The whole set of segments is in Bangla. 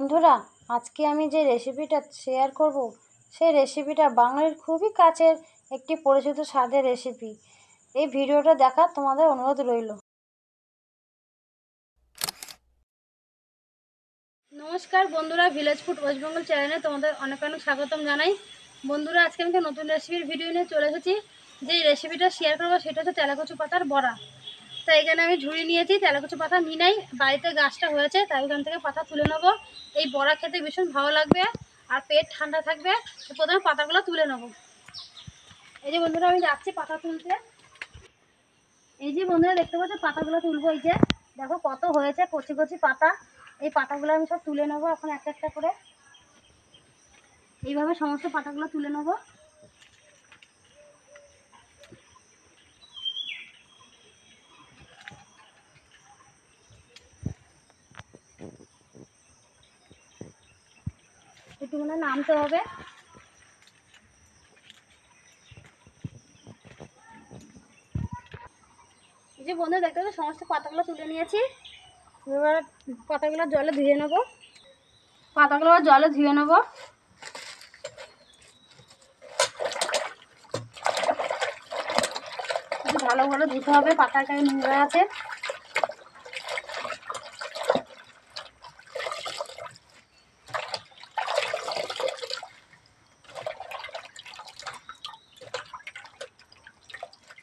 বন্ধুরা, আজকে আমি যে রেসিপিটা শেয়ার করব সেই রেসিপিটা বাঙালির খুবই কাছের একটি পরিচিত স্বাদের রেসিপি। এই ভিডিওটা দেখার তোমাদের অনুরোধ রইল। নমস্কার বন্ধুরা, ভিলেজ ফুড ওয়েস্ট বেঙ্গল চ্যানেলে তোমাদের অনেক অনেক স্বাগতম জানাই। বন্ধুরা, আজকে আমি নতুন রেসিপির ভিডিও নিয়ে চলে এসেছি। যে রেসিপিটা শেয়ার করবো সেটা হচ্ছে তেলাকুচু পাতার বড়া। তো এখানে আমি ঝুড়ি নিয়েছি, তেলাকুচু পাতা নিই নাই, বাড়িতে গাছটা হয়েছে তাই ওখান থেকে পাতা তুলে নেবো। এই বড়া খেতে ভীষণ ভালো লাগবে আর পেট ঠান্ডা থাকবে। তো প্রথমে পাতাগুলো তুলে নেবো। এই যে বন্ধুরা, আমি যাচ্ছি পাতা তুলতে। এই যে বন্ধুরা দেখতে পাচ্ছ, পাতাগুলো তুলবো। এই যে দেখো কত হয়েছে, কচি কচি পাতা। এই পাতাগুলো আমি সব তুলে নেবো এখন একটা একটা করে। এইভাবে সমস্ত পাতাগুলো তুলে নেবো। একটু মনে নামতে হবে। এই যে বন্ধুরা দেখতে পাচ্ছ, সমস্ত পাতাগুলো তুলে নিয়েছি। এবার পাতাগুলো জলে ধুয়ে নেবো। পাতাগুলো জলে ধুয়ে নেবো। ভালো করে ধুতে হবে, পাতাটায় নোংরা আছে।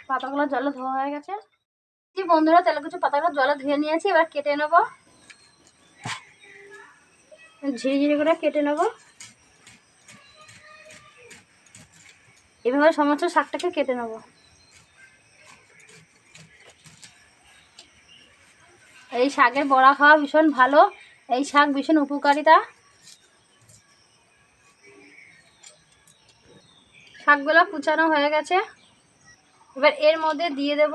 পাতাগুলো জলে ধোয়া হয়ে গেছে। যে বন্ধুরা, তেলাকুচু পাতাগুলো জলে ধুয়ে নিয়েছি। এবার কেটে নেবো, ঝিরিঝিরি করে কেটে নেবো। এভাবে সমস্ত শাকটাকে কেটে নেবো। এই শাকের বড়া খাওয়া ভীষণ ভালো। এই শাক ভীষণ উপকারিতা। শাকগুলো কুচানো হয়ে গেছে। এবার এর মধ্যে দিয়ে দেব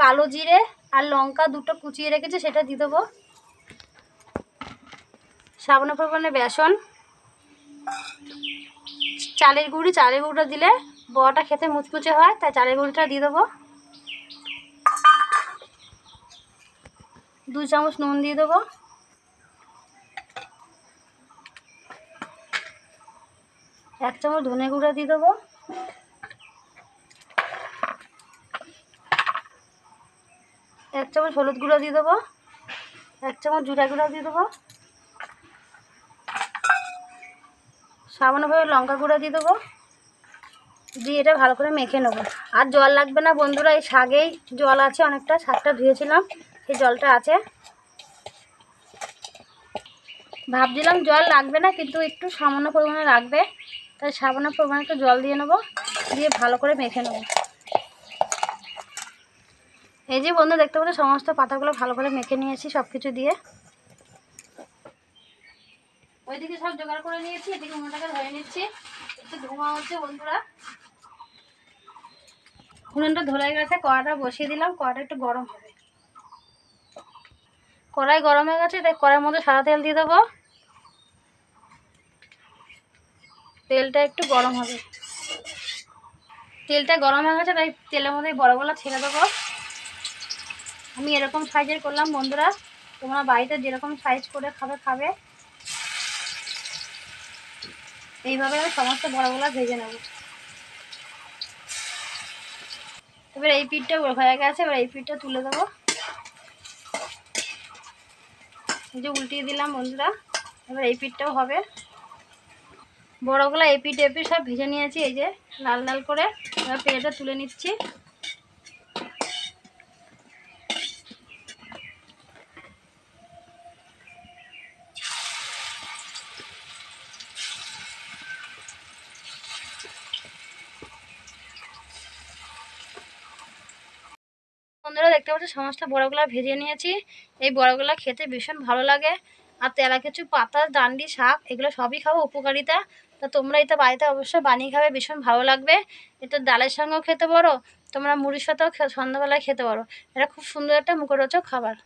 কালো জিরে আর লঙ্কা দুটো কুচিয়ে রেখেছে, সেটা দিয়ে দেবো। সামান্য পরিমাণে বেসন, চালের গুঁড়িটা দিলে বড়াটা খেতে মুচমুচে হয়, তাই চালের গুঁড়িটা দিয়ে দেবো। 2 চামচ নুন দিয়ে দেবো। 1 চামচ ধনে গুঁড়া দিয়ে দেবো। 1 চামচ হলুদ গুঁড়া দিয়ে দেবো। 1 চামচ জিরা গুঁড়া দিয়ে দেবো। সামান্যভাবে লঙ্কা গুঁড়া দিয়ে দেবো। দিয়ে এটা ভালো করে মেখে নেবো। আর জল লাগবে না বন্ধুরা, এই শাকেই জল আছে অনেকটা। শাকটা ধুয়েছিলাম, সেই জলটা আছে। ভাবছিলাম জল লাগবে না, কিন্তু একটু সামান্য পরিমাণে লাগবে, তাই সামান্য পরিমাণে একটু জল দিয়ে নেবো। দিয়ে ভালো করে মেখে নেবো। এই যে বন্ধু দেখতে পাচ্ছ, সমস্ত পাতাগুলো ভালো করে মেখে নিয়েছি সব কিছু দিয়ে। ওইদিকে সব জোগাড় করে নিয়েছি, এদিকে উনুনটাকে ধরে নিচ্ছি। একটু ধোঁয়া হচ্ছে বন্ধুরা। উনুনটা ধরে গেছে, কড়াটা বসিয়ে দিলাম। কড়াটা একটু গরম হবে। কড়াই গরম হয়ে গেছে, তাই কড়াইয়ের মধ্যে সাদা তেল দিয়ে দেবো। তেলটা একটু গরম হবে। তেলটা গরম হয়ে গেছে, তাই তেলের মধ্যে বড়াগুলো ছেড়ে দেবো। আমি এরকম সাইজের করলাম বন্ধুরা, তোমরা বাড়িতে যেরকম সাইজ করে খাবে। এইভাবে আমি সমস্ত বড়াগুলো ভেজে নেব। এবার এই পিঠটা হয়ে গেছে, এবার এই পিঠটা তুলে দেবো। এই যে উল্টিয়ে দিলাম বন্ধুরা। এবার এই পিঠটাও হবে। বড়গুলো এই পিঠ সব ভেজে নিয়েছি, এই যে লাল লাল করে। এবার পেঁয়াজটা তুলে নিচ্ছি। বন্ধুরা দেখতে পাচ্ছ, সমস্ত বড়গুলো ভেজে নিয়েছি। এই বড়গুলো খেতে ভীষণ ভালো লাগে। আর তেলাকুচু পাতা, ডান্ডি, শাক এগুলো সবই খাবো, উপকারিতা। তা তোমরা এটা বাড়িতে অবশ্যই বানিয়ে খাবে, ভীষণ ভালো লাগবে। এটা ডালের সঙ্গেও খেতে পারো, তোমরা মুড়ির সাথেও সন্ধ্যাবেলায় খেতে পারো। এটা খুব সুন্দর একটা মুখরোচক খাবার।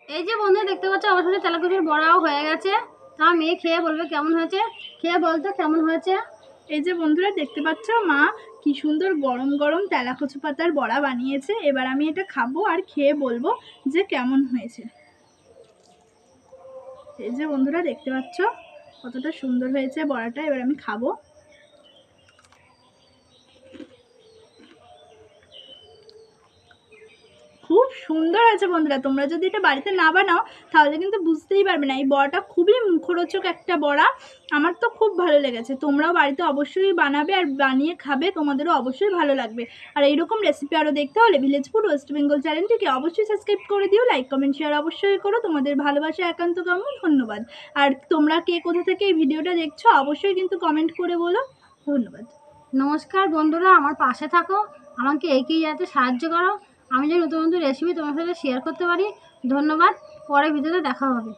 এই যে বন্ধুরা দেখতে পাচ্ছ, আমার সাথে তেলাকুচুর বড়াও হয়ে গেছে। তা মেয়ে খেয়ে বলবে কেমন হয়েছে। খেয়ে বলতো কেমন হয়েছে। এই যে বন্ধুরা দেখতে পাচ্ছ, মা কি সুন্দর গরম গরম তেলাকুচু পাতার বড়া বানিয়েছে। এবার আমি এটা খাবো আর খেয়ে বলবো যে কেমন হয়েছে। এই যে বন্ধুরা দেখতে পাচ্ছ কতটা সুন্দর হয়েছে বড়াটা। এবার আমি খাবো। খুব সুন্দর আছে বন্ধুরা। তোমরা যদি এটা বাড়িতে না বানাও তাহলে কিন্তু বুঝতেই পারবে না। এই বড়াটা খুবই মুখরোচক একটা বড়া, আমার তো খুব ভালো লেগেছে। তোমরাও বাড়িতে অবশ্যই বানাবে আর বানিয়ে খাবে, তোমাদেরও অবশ্যই ভালো লাগবে। আর এইরকম রেসিপি আরও দেখতে হলে ভিলেজ ফুড ওয়েস্ট বেঙ্গল চ্যানেলটিকে অবশ্যই সাবস্ক্রাইব করে দিও, লাইক কমেন্ট শেয়ার অবশ্যই করো। তোমাদের ভালোবাসা একান্ত কাম্য, ধন্যবাদ। আর তোমরা কে কোথা থেকে এই ভিডিওটা দেখছো অবশ্যই কিন্তু কমেন্ট করে বলো। ধন্যবাদ। নমস্কার বন্ধুরা, আমার পাশে থাকো, আমাকে এগিয়ে যেতে সাহায্য করো। আমি যে নতুন নতুন রেসিপি তোমার সাথে শেয়ার করতে পারি। ধন্যবাদ। পরের ভিডিওতে দেখা হবে।